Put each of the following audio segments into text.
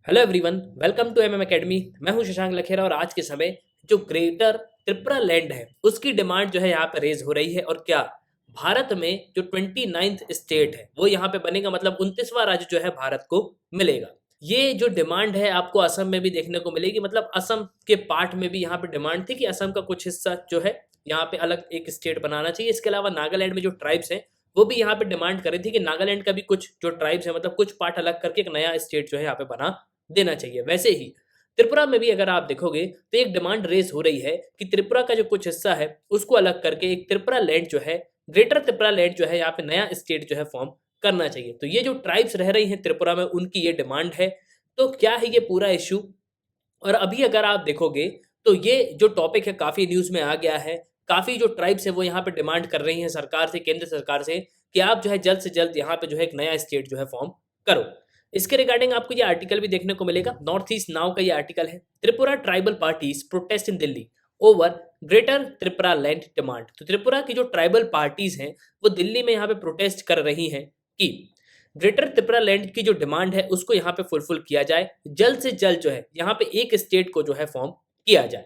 Hello everyone, welcome to MM academy. मैं हूं शशांक लखेरा और आज के समय जो ग्रेटर त्रिपुरा लैंड है उसकी डिमांड जो है यहाँ पे रेज हो रही है। और क्या भारत में जो 29th स्टेट है वो यहाँ पे बनेगा, मतलब 29वां राज्य जो है भारत को मिलेगा। ये जो डिमांड है आपको असम में भी देखने को मिलेगी, मतलब असम के पार्ट में भी यहाँ पे डिमांड थी कि असम का कुछ हिस्सा जो है यहाँ पे अलग एक स्टेट बनाना चाहिए। इसके अलावा नागालैंड में जो ट्राइब्स हैं वो भी यहाँ पे डिमांड कर रही थी कि नागालैंड का भी कुछ जो ट्राइब्स है, मतलब कुछ पार्ट अलग करके एक नया स्टेट जो है यहाँ पे बना देना चाहिए। वैसे ही त्रिपुरा में भी अगर आप देखोगे तो एक डिमांड रेज हो रही है कि त्रिपुरा का जो कुछ हिस्सा है उसको अलग करके एक त्रिपुरा लैंड जो है, ग्रेटर त्रिपुरा लैंड जो है, यहाँ पे नया स्टेट जो है फॉर्म करना चाहिए। तो ये जो ट्राइब्स रह रही हैं त्रिपुरा में उनकी ये डिमांड है। तो क्या है ये पूरा इशू? और अभी अगर आप देखोगे तो ये जो टॉपिक है काफी न्यूज में आ गया है। काफी जो ट्राइब्स है वो यहाँ पे डिमांड कर रही हैं सरकार से, केंद्र सरकार से, कि आप जो है जल्द से जल्द यहाँ पे जो है एक नया स्टेट जो है फॉर्म करो। इसके रिगार्डिंग आपको ये आर्टिकल भी देखने को मिलेगा। नॉर्थ ईस्ट नाउ का ये आर्टिकल है, Tripura tribal parties protest in Delhi over greater Tripura land demand. तो त्रिपुरा की जो ट्राइबल पार्टीज हैं वो दिल्ली में यहाँ पे प्रोटेस्ट कर रही हैं कि ग्रेटर त्रिपुरा लैंड की जो डिमांड है उसको यहाँ पे फुलफिल किया जाए, जल्द से जल्द जो है यहाँ पे एक स्टेट को जो है फॉर्म किया जाए।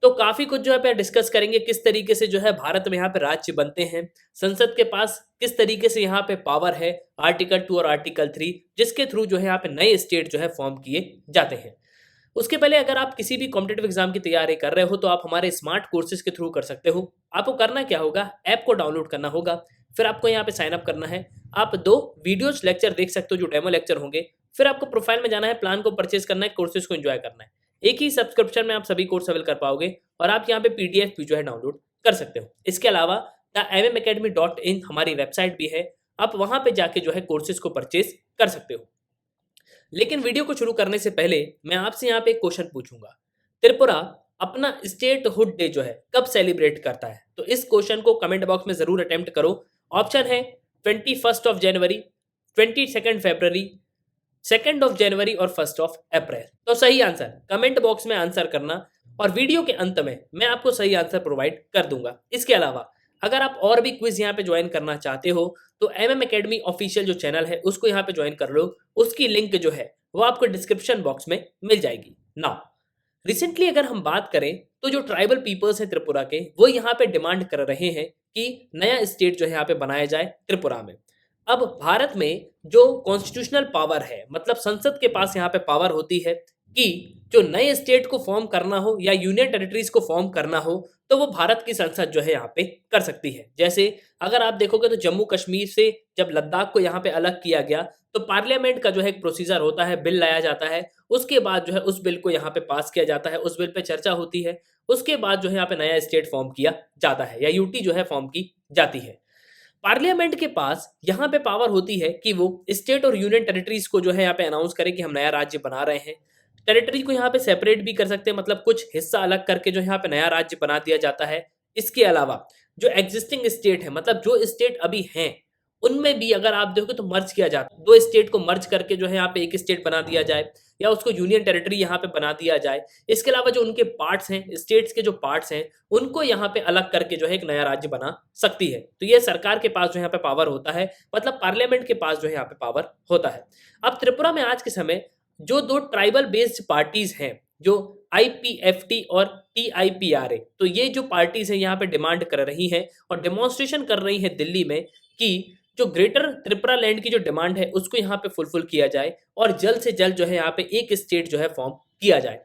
तो काफी कुछ जो है पे डिस्कस करेंगे, किस तरीके से जो है भारत में यहाँ पे राज्य बनते हैं, संसद के पास किस तरीके से यहाँ पे पावर है, आर्टिकल 2 और आर्टिकल 3 जिसके थ्रू जो है यहाँ पे नए स्टेट जो है फॉर्म किए जाते हैं। उसके पहले अगर आप किसी भी कॉम्पिटेटिव एग्जाम की तैयारी कर रहे हो तो आप हमारे स्मार्ट कोर्सेज के थ्रू कर सकते हो। आपको करना क्या होगा, ऐप को डाउनलोड करना होगा, फिर आपको यहाँ पे साइन अप करना है। आप 2 वीडियोज लेक्चर देख सकते हो जो डेमो लेक्चर होंगे। फिर आपको प्रोफाइल में जाना है, प्लान को परचेज करना है, कोर्सेज को एंजॉय करना है। एक ही सब्सक्रिप्शन में आप सभी कोर्स अवेल कर पाओगे और आप यहाँ पे पीडीएफ भी जो है डाउनलोड कर सकते हो। इसके अलावा themmacademy.in हमारी वेबसाइट भी है, आप वहां पे जाके जो है कोर्सेज को परचेज कर सकते हो। लेकिन वीडियो को शुरू करने से पहले मैं आपसे यहाँ पे एक क्वेश्चन पूछूंगा, त्रिपुरा अपना स्टेटहुड डे जो है कब सेलिब्रेट करता है? तो इस क्वेश्चन को कमेंट बॉक्स में जरूर अटेम्प्ट करो। ऑप्शन है 21 जनवरी, 22 फरवरी, 2 जनवरी और 1 अप्रैल। तो सही आंसर कमेंट बॉक्स में आंसर करना और वीडियो के अंत में मैं आपको सही आंसर प्रोवाइड कर दूंगा। इसके अलावा अगर आप और भी क्विज यहाँ पे ज्वाइन करना चाहते हो तो एमएम एकेडमी ऑफिशियल जो चैनल है उसको यहाँ पे ज्वाइन कर लो। उसकी लिंक जो है वो आपको डिस्क्रिप्शन बॉक्स में मिल जाएगी। नाउ रिसेंटली अगर हम बात करें तो जो ट्राइबल पीपल्स हैं त्रिपुरा के वो यहाँ पे डिमांड कर रहे हैं कि नया स्टेट जो है यहाँ पे बनाया जाए त्रिपुरा में। अब भारत में जो कॉन्स्टिट्यूशनल पावर है, मतलब संसद के पास यहाँ पे पावर होती है कि जो नए स्टेट को फॉर्म करना हो या यूनियन टेरिटरीज को फॉर्म करना हो तो वो भारत की संसद जो है यहाँ पे कर सकती है। जैसे अगर आप देखोगे तो जम्मू कश्मीर से जब लद्दाख को यहाँ पे अलग किया गया तो पार्लियामेंट का जो है एक प्रोसीजर होता है, बिल लाया जाता है, उसके बाद जो है उस बिल को यहाँ पे पास किया जाता है, उस बिल पे चर्चा होती है, उसके बाद जो है यहाँ पे नया स्टेट फॉर्म किया जाता है या यूटी जो है फॉर्म की जाती है। पार्लियामेंट के पास यहाँ पे पावर होती है कि वो स्टेट और यूनियन टेरिटरीज को जो है यहाँ पे अनाउंस करे कि हम नया राज्य बना रहे हैं। टेरिटरी को यहाँ पे सेपरेट भी कर सकते हैं, मतलब कुछ हिस्सा अलग करके जो यहाँ पे नया राज्य बना दिया जाता है। इसके अलावा जो एग्जिस्टिंग स्टेट है, मतलब जो स्टेट अभी हैं उनमें भी अगर आप देखोगे तो मर्ज किया जाता है। 2 स्टेट को मर्ज करके जो है यहाँ पे एक स्टेट बना दिया जाए या उसको यूनियन टेरिटरी यहाँ पे बना दिया जाए। इसके अलावा जो उनके पार्ट्स हैं, स्टेट्स के जो पार्ट्स हैं, उनको यहाँ पे अलग करके जो है एक नया राज्य बना सकती है। तो ये सरकार के पास जो यहाँ पे पावर होता है, मतलब पार्लियामेंट के पास जो है यहाँ पे पावर होता है। अब त्रिपुरा में आज के समय जो 2 ट्राइबल बेस्ड पार्टीज हैं, जो आईपीएफटी और टीआईपीआरए, तो ये जो पार्टीज हैं यहाँ पे डिमांड कर रही हैं और डेमोन्स्ट्रेशन कर रही हैं दिल्ली में कि जो ग्रेटर त्रिपुरा लैंड की जो डिमांड है उसको यहाँ पे फुलफिल किया जाए और जल्द से जल्द जो है यहाँ पे एक स्टेट जो है फॉर्म किया जाए।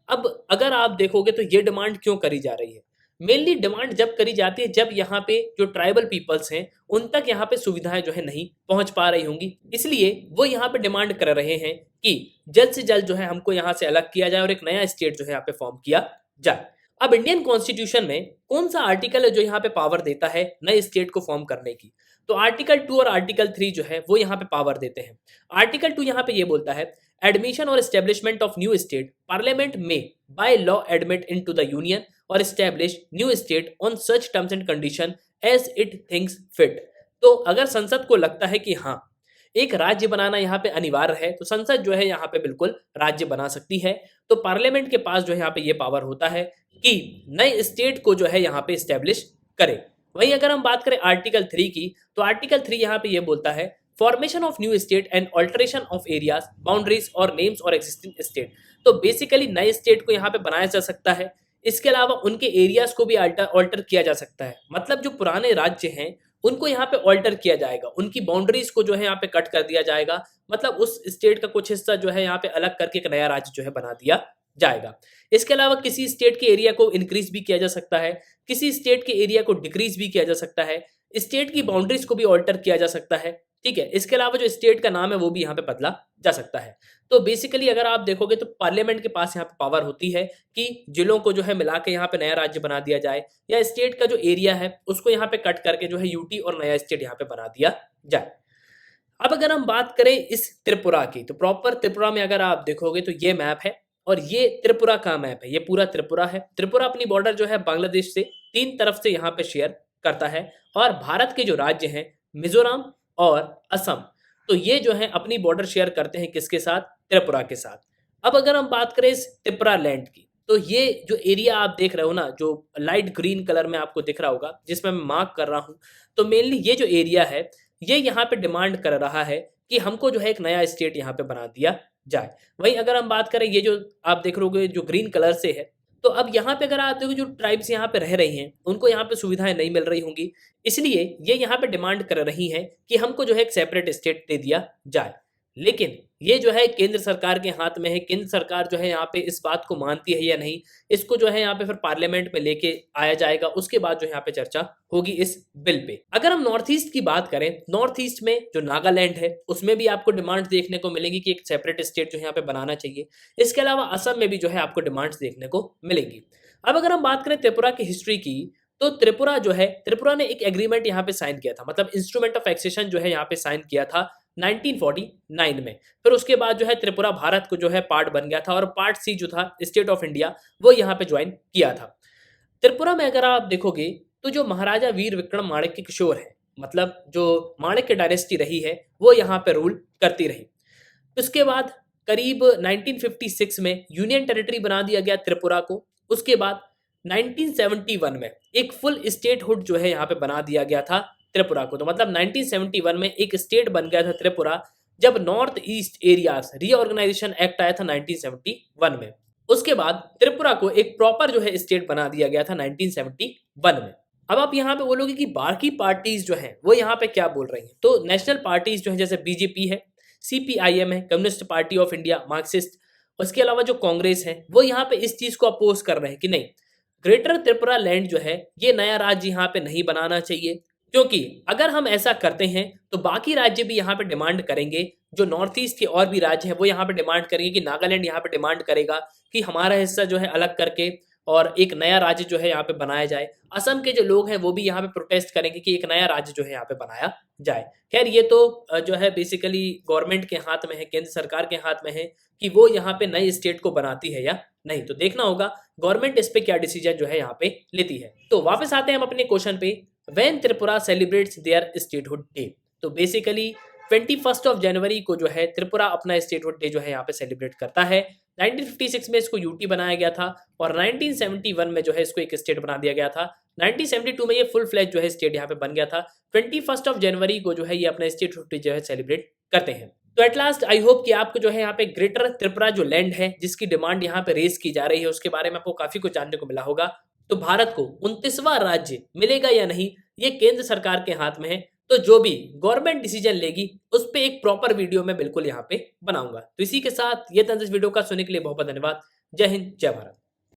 अब अगर आप देखोगे तो ये डिमांड क्यों करी जा रही है? मेनली डिमांड जब करी जाती है जब यहाँ पे जो ट्राइबल पीपल्स हैं उन तक यहाँ पे सुविधाएं जो है नहीं पहुंच पा रही होंगी, इसलिए वो यहाँ पे डिमांड कर रहे हैं कि जल्द से जल्द जो है हमको यहाँ से अलग किया जाए और एक नया स्टेट जो है यहाँ पे फॉर्म किया जाए। अब इंडियन कॉन्स्टिट्यूशन में कौन सा आर्टिकल है जो यहाँ पे पावर देता है नए स्टेट को फॉर्म करने की? तो आर्टिकल 2 और आर्टिकल 3 जो है वो यहाँ पे पावर देते हैं। आर्टिकल 2 यहाँ पे ये बोलता है, एडमिशन और establishment of new state, parliament में by law admit into the union और establish new state on such terms and condition as it thinks fit. तो अगर संसद को लगता है कि हाँ एक राज्य बनाना यहाँ पे अनिवार्य है तो संसद जो है यहाँ पे बिल्कुल राज्य बना सकती है। तो पार्लियामेंट के पास जो है यहाँ पे ये पावर होता है कि नए स्टेट को जो है यहाँ पे स्टेब्लिश करे। वहीं अगर हम बात करें आर्टिकल 3 की तो आर्टिकल 3 यहाँ पे ये बोलता है, formation of new state and alteration of areas, boundaries और नेम्स और एग्जिस्टिंग स्टेट। तो बेसिकली नए स्टेट को यहाँ पे बनाया जा सकता है। इसके अलावा उनके एरियाज को भी ऑल्टर किया जा सकता है। मतलब जो पुराने राज्य हैं उनको यहाँ पे ऑल्टर किया जाएगा, उनकी बाउंड्रीज को जो है यहाँ पे कट कर दिया जाएगा। मतलब उस स्टेट का कुछ हिस्सा जो है यहाँ पे अलग करके एक नया राज्य जो है बना दिया जाएगा। इसके अलावा किसी स्टेट के एरिया को इंक्रीज भी किया जा सकता है, किसी स्टेट के एरिया को डिक्रीज भी किया जा सकता है, स्टेट की बाउंड्रीज को भी ऑल्टर किया जा सकता है। ठीक है, इसके अलावा जो स्टेट का नाम है वो भी यहाँ पे बदला जा सकता है। तो बेसिकली अगर आप देखोगे तो पार्लियामेंट के पास यहाँ पे पावर होती है कि जिलों को जो है मिला के यहाँ पे नया राज्य बना दिया जाए, या स्टेट का जो एरिया है उसको यहाँ पे कट करके जो है यूटी और नया स्टेट यहाँ पे बना दिया जाए। अब अगर हम बात करें इस त्रिपुरा की, तो प्रॉपर त्रिपुरा में अगर आप देखोगे तो ये मैप है और ये त्रिपुरा का मैप है। ये पूरा त्रिपुरा है। त्रिपुरा अपनी बॉर्डर जो है बांग्लादेश से 3 तरफ से यहाँ पे शेयर करता है, और भारत के जो राज्य हैं मिजोरम और असम, तो ये जो है अपनी बॉर्डर शेयर करते हैं किसके साथ? त्रिपुरा के साथ। अब अगर हम बात करें इस त्रिपुरा लैंड की, तो ये जो एरिया आप देख रहे हो ना, जो लाइट ग्रीन कलर में आपको दिख रहा होगा जिसमें मैं मार्क कर रहा हूँ, तो मेनली ये जो एरिया है ये यहाँ पे डिमांड कर रहा है कि हमको जो है एक नया स्टेट यहाँ पे बना दिया जाए। वहीं अगर हम बात करें, ये जो आप देख रहे जो ग्रीन कलर से है, तो अब यहाँ पे अगर आप देखो जो ट्राइब्स यहाँ पे रह रही हैं उनको यहाँ पे सुविधाएं नहीं मिल रही होंगी, इसलिए ये यहाँ पे डिमांड कर रही हैं कि हमको जो है एक सेपरेट स्टेट दे दिया जाए। लेकिन ये जो है केंद्र सरकार के हाथ में है। केंद्र सरकार जो है यहाँ पे इस बात को मानती है या नहीं, इसको जो है यहाँ पे फिर पार्लियामेंट में लेके आया जाएगा, उसके बाद जो यहाँ पे चर्चा होगी इस बिल पे। अगर हम नॉर्थ ईस्ट की बात करें, नॉर्थ ईस्ट में जो नागालैंड है उसमें भी आपको डिमांड देखने को मिलेगी कि एक सेपरेट स्टेट जो है यहाँ पे बनाना चाहिए। इसके अलावा असम में भी जो है आपको डिमांड्स देखने को मिलेंगी। अब अगर हम बात करें त्रिपुरा की हिस्ट्री की, तो त्रिपुरा जो है, त्रिपुरा ने एक एग्रीमेंट यहाँ पे साइन किया था, मतलब इंस्ट्रूमेंट ऑफ एक्सेशन जो है यहाँ पे साइन किया था 1949 में। फिर उसके बाद जो है त्रिपुरा भारत को जो है पार्ट बन गया था, और पार्ट सी जो था स्टेट ऑफ इंडिया वो यहाँ पे ज्वाइन किया था। त्रिपुरा में अगर आप देखोगे तो जो महाराजा वीर विक्रम माणिक्य किशोर है, मतलब जो माणिक्य डायनेस्टी रही है वो यहाँ पे रूल करती रही। उसके बाद करीब 1956 में यूनियन टेरिटरी बना दिया गया त्रिपुरा को। उसके बाद 1971 में एक फुल स्टेटहुड जो है यहाँ पे बना दिया गया था त्रिपुरा को। तो मतलब 1971 में एक स्टेट बन गया था त्रिपुरा, जब north east areas reorganisation act आया था 1971 में। उसके बाद त्रिपुरा को एक प्रॉपर जो है स्टेट बना दिया गया था 1971 में। अब आप यहाँ पे बोलोगे कि बाकी पार्टीज जो हैं वो यहाँ पे क्या बोल रही हैं, तो नेशनल पार्टीज जो है जैसे बीजेपी है, सीपीआईएम है, communist party of India, Marxist, उसके अलावा जो कांग्रेस है वो यहाँ पे इस चीज को अपोज कर रहे हैं कि नहीं, ग्रेटर त्रिपुरा लैंड जो है ये नया राज्य यहाँ पे नहीं बनाना चाहिए, क्योंकि अगर हम ऐसा करते हैं तो बाकी राज्य भी यहाँ पे डिमांड करेंगे। जो नॉर्थ ईस्ट के और भी राज्य हैं वो यहाँ पे डिमांड करेंगे कि नागालैंड यहाँ पे डिमांड करेगा कि हमारा हिस्सा जो है अलग करके और एक नया राज्य जो है यहाँ पे बनाया जाए। असम के जो लोग हैं वो भी यहाँ पे प्रोटेस्ट करेंगे कि एक नया राज्य जो है यहाँ पे बनाया जाए। खैर ये तो जो है बेसिकली गवर्नमेंट के हाथ में है, केंद्र सरकार के हाथ में है कि वो यहाँ पे नई स्टेट को बनाती है या नहीं। तो देखना होगा गवर्नमेंट इस पे क्या डिसीजन जो है यहाँ पे लेती है। तो वापस आते हैं हम अपने क्वेश्चन पे, when Tripura celebrates their statehood day. तो बेसिकली 21 ऑफ जनवरी को जो है त्रिपुरा अपना स्टेटहुड डे जो है यहाँ पे सेलिब्रेट करता है। 1956 में इसको यूटी बनाया गया था, और 1971 में जो है इसको एक स्टेट बना दिया गया था। 1972 में ये फुल फ्लैज जो है स्टेट यहाँ पे बन गया था। 21 ऑफ जनवरी को जो है ये अपना स्टेटहुड डे जो है सेलिब्रेट करते हैं। तो एट लास्ट आई होप कि आपको जो है यहाँ पे ग्रेटर त्रिपुरा जो लैंड है जिसकी डिमांड यहाँ पे रेज की जा रही है उसके बारे में आपको काफी कुछ जानने को मिला होगा। तो भारत को 29वां राज्य मिलेगा या नहीं ये केंद्र सरकार के हाथ में है। तो जो भी गवर्नमेंट डिसीजन लेगी उस पे एक प्रॉपर वीडियो मैं बिल्कुल यहाँ पे बनाऊंगा। तो इसी के साथ ये था इस वीडियो का, सुनने के लिए बहुत बहुत धन्यवाद। जय हिंद, जय भारत।